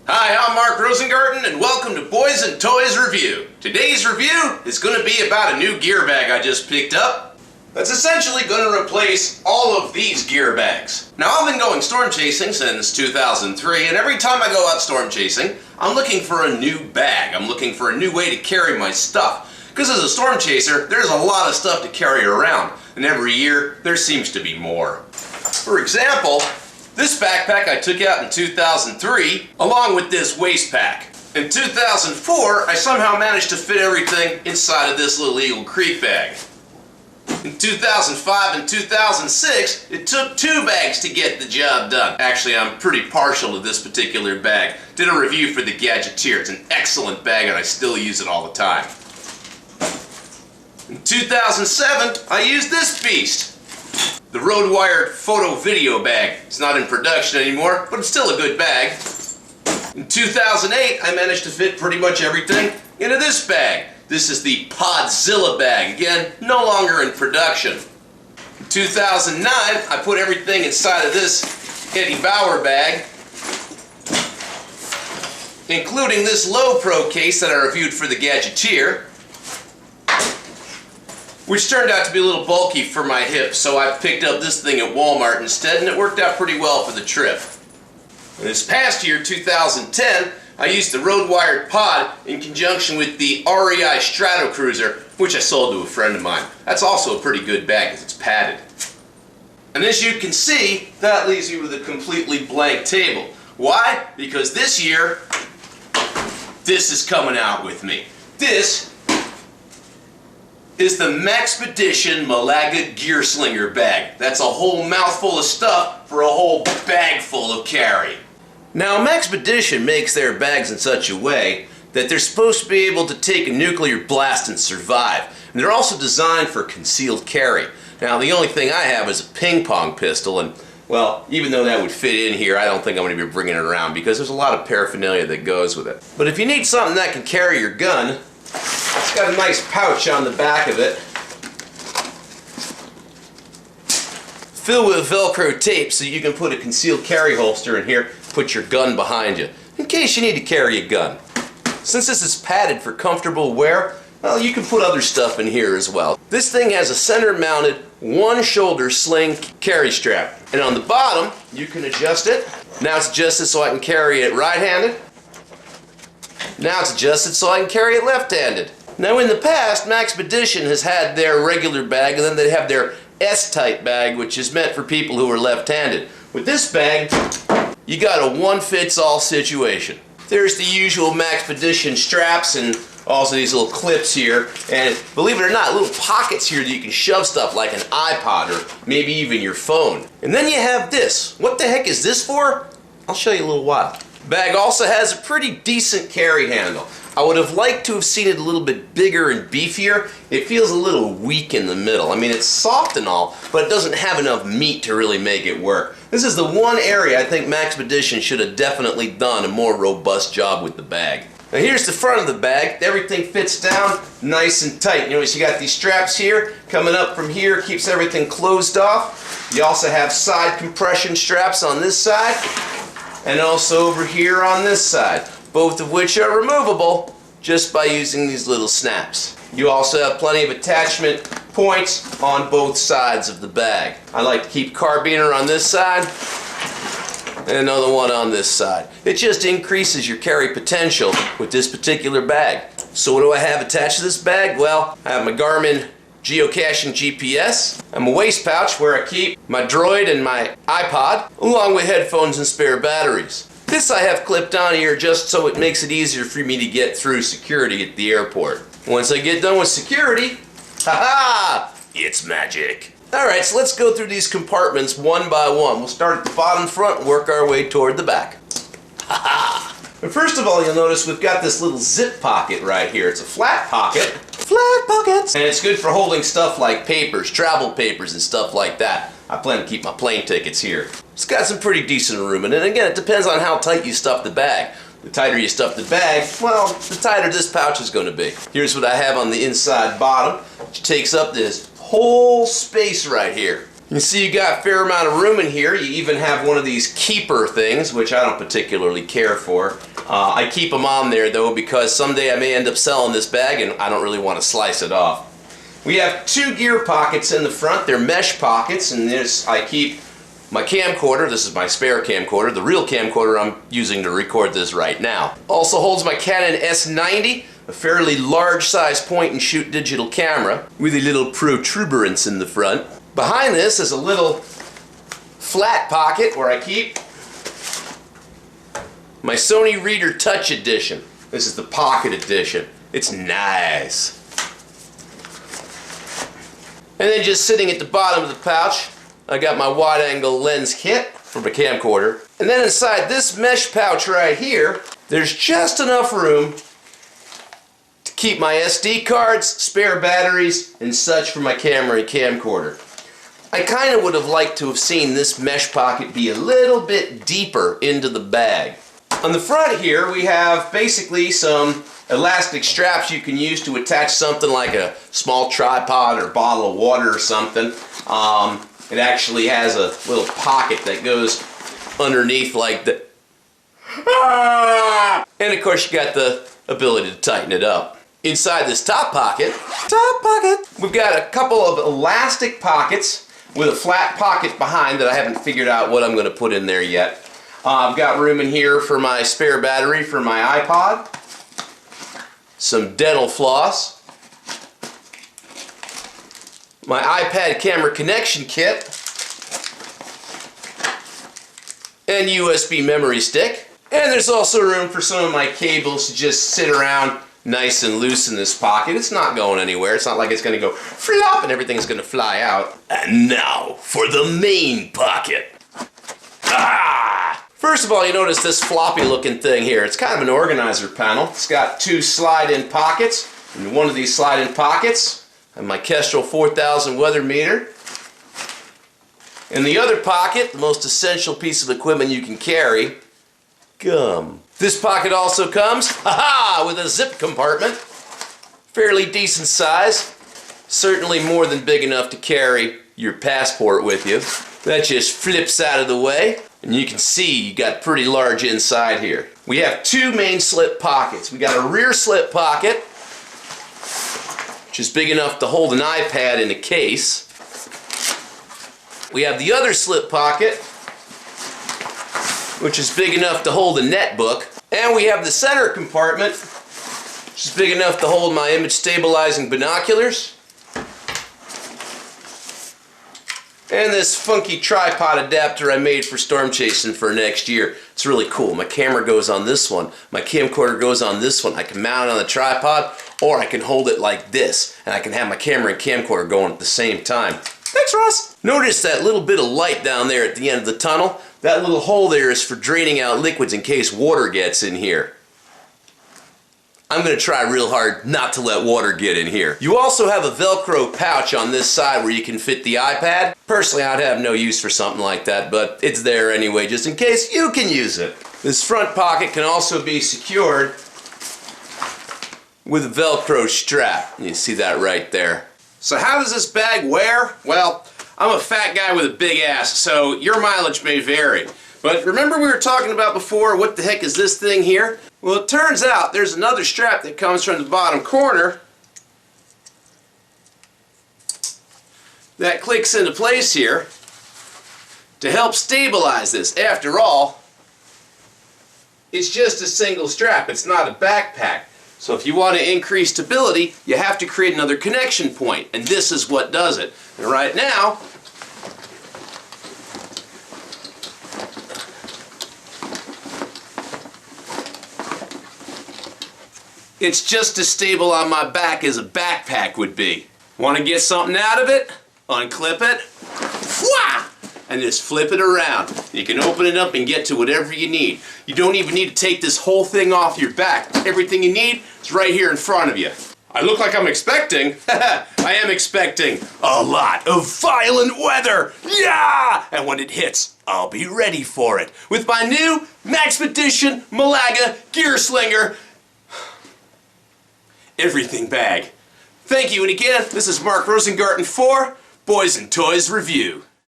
Hi, I'm Mark Rosengarten and welcome to Boys and Toys Review. Today's review is going to be about a new gear bag I just picked up. That's essentially going to replace all of these gear bags. Now, I've been going storm chasing since 2003, and every time I go out storm chasing, I'm looking for a new bag. I'm looking for a new way to carry my stuff. Because as a storm chaser, there's a lot of stuff to carry around, and every year there seems to be more. For example, this backpack I took out in 2003, along with this waist pack. In 2004, I somehow managed to fit everything inside of this little Eagle Creek bag. In 2005 and 2006, it took 2 bags to get the job done. Actually, I'm pretty partial to this particular bag. Did a review for the Gadgeteer. It's an excellent bag and I still use it all the time. In 2007, I used this beast. The Road-Wired photo video bag. It's not in production anymore, but it's still a good bag. In 2008, I managed to fit pretty much everything into this bag. This is the Podzilla bag. Again, no longer in production. In 2009, I put everything inside of this Eddie Bauer bag, including this Low Pro case that I reviewed for the Gadgeteer, which turned out to be a little bulky for my hip, so I picked up this thing at Walmart instead, and it worked out pretty well for the trip. And this past year, 2010, I used the Road-Wired Pod in conjunction with the REI Strato Cruiser, which I sold to a friend of mine. That's also a pretty good bag because it's padded. And as you can see, that leaves you with a completely blank table. Why? Because this year, this is coming out with me. This is the Maxpedition Malaga Gearslinger bag. That's a whole mouthful of stuff for a whole bag full of carry. Now, Maxpedition makes their bags in such a way that they're supposed to be able to take a nuclear blast and survive. And they're also designed for concealed carry. Now, the only thing I have is a ping pong pistol, and well, even though that would fit in here, I don't think I'm going to be bringing it around because there's a lot of paraphernalia that goes with it. But if you need something that can carry your gun, it's got a nice pouch on the back of it, filled with Velcro tape so you can put a concealed carry holster in here, put your gun behind you, in case you need to carry a gun. Since this is padded for comfortable wear, well, you can put other stuff in here as well. This thing has a center-mounted, one-shoulder sling carry strap. And on the bottom, you can adjust it. Now it's adjusted so I can carry it right-handed. Now it's adjusted so I can carry it left-handed. Now in the past, Maxpedition has had their regular bag and then they have their S-type bag, which is meant for people who are left-handed. With this bag, you got a one-fits-all situation. There's the usual Maxpedition straps and also these little clips here, and believe it or not, little pockets here that you can shove stuff like an iPod or maybe even your phone. And then you have this. What the heck is this for? I'll show you in a little while. The bag also has a pretty decent carry handle. I would have liked to have seen it a little bit bigger and beefier. It feels a little weak in the middle. I mean, it's soft and all, but it doesn't have enough meat to really make it work. This is the one area I think Maxpedition should have definitely done a more robust job with the bag. Now here's the front of the bag. Everything fits down nice and tight. You notice you got these straps here coming up from here, keeps everything closed off. You also have side compression straps on this side and also over here on this side, both of which are removable just by using these little snaps. You also have plenty of attachment points on both sides of the bag. I like to keep a carabiner on this side and another one on this side. It just increases your carry potential with this particular bag. So what do I have attached to this bag? Well, I have my Garmin geocaching GPS, and my waist pouch where I keep my Droid and my iPod, along with headphones and spare batteries. This I have clipped on here just so it makes it easier for me to get through security at the airport. Once I get done with security, haha, it's magic. Alright, so let's go through these compartments one by one. We'll start at the bottom front and work our way toward the back. Haha! But first of all, you'll notice we've got this little zip pocket right here. It's a flat pocket. Flat pockets! And it's good for holding stuff like papers, travel papers and stuff like that. I plan to keep my plane tickets here. It's got some pretty decent room in it. And again, it depends on how tight you stuff the bag. The tighter you stuff the bag, well, the tighter this pouch is going to be. Here's what I have on the inside bottom, which takes up this whole space right here. You can see you got a fair amount of room in here. You even have one of these keeper things, which I don't particularly care for. I keep them on there though because someday I may end up selling this bag and I don't really want to slice it off. We have 2 gear pockets in the front. They're mesh pockets, and this I keep my camcorder. This is my spare camcorder, the real camcorder I'm using to record this right now. Also holds my Canon S90, a fairly large size point and shoot digital camera with a little protuberance in the front. Behind this is a little flat pocket where I keep my Sony Reader Touch Edition. This is the Pocket Edition. It's nice. And then just sitting at the bottom of the pouch, I got my wide angle lens kit for my camcorder. And then inside this mesh pouch right here, there's just enough room to keep my SD cards, spare batteries, and such for my camera and camcorder. I kind of would have liked to have seen this mesh pocket be a little bit deeper into the bag. On the front here we have basically some elastic straps you can use to attach something like a small tripod or bottle of water or something. It actually has a little pocket that goes underneath like that. And of course you got the ability to tighten it up. Inside this top pocket, we've got a couple of elastic pockets with a flat pocket behind that I haven't figured out what I'm going to put in there yet. I've got room in here for my spare battery for my iPod, some dental floss, my iPad camera connection kit, and USB memory stick. And there's also room for some of my cables to just sit around nice and loose in this pocket. It's not going anywhere. It's not like it's going to go flop and everything's going to fly out. And now for the main pocket. First of all, you notice this floppy looking thing here. It's kind of an organizer panel. It's got 2 slide-in pockets. In one of these slide-in pockets, I have my Kestrel 4000 weather meter. In the other pocket, the most essential piece of equipment you can carry, gum. This pocket also comes, with a zip compartment. Fairly decent size. Certainly more than big enough to carry your passport with you. That just flips out of the way. And you can see you got pretty large inside here. We have 2 main slip pockets. We got a rear slip pocket, which is big enough to hold an iPad in a case. We have the other slip pocket, which is big enough to hold a netbook. And we have the center compartment, which is big enough to hold my image stabilizing binoculars. And this funky tripod adapter I made for storm chasing for next year. It's really cool. My camera goes on this one. My camcorder goes on this one. I can mount it on the tripod, or I can hold it like this, and I can have my camera and camcorder going at the same time. Thanks, Ross. Notice that little bit of light down there at the end of the tunnel? That little hole there is for draining out liquids in case water gets in here. I'm going to try real hard not to let water get in here. You also have a Velcro pouch on this side where you can fit the iPad. Personally, I'd have no use for something like that, but it's there anyway just in case you can use it. This front pocket can also be secured with a Velcro strap. You see that right there. So how does this bag wear? Well, I'm a fat guy with a big ass, so your mileage may vary. But remember we were talking about before, what the heck is this thing here? Well, it turns out there's another strap that comes from the bottom corner that clicks into place here to help stabilize this. After all, it's just a single strap. It's not a backpack. So if you want to increase stability, you have to create another connection point, and this is what does it. And right now, it's just as stable on my back as a backpack would be. Want to get something out of it? Unclip it, and just flip it around. You can open it up and get to whatever you need. You don't even need to take this whole thing off your back. Everything you need is right here in front of you. I look like I'm expecting. I am expecting a lot of violent weather. Yeah! And when it hits, I'll be ready for it. With my new Maxpedition Malaga Gearslinger everything bag. Thank you, and again, this is Mark Rosengarten for Boys and Toys Review.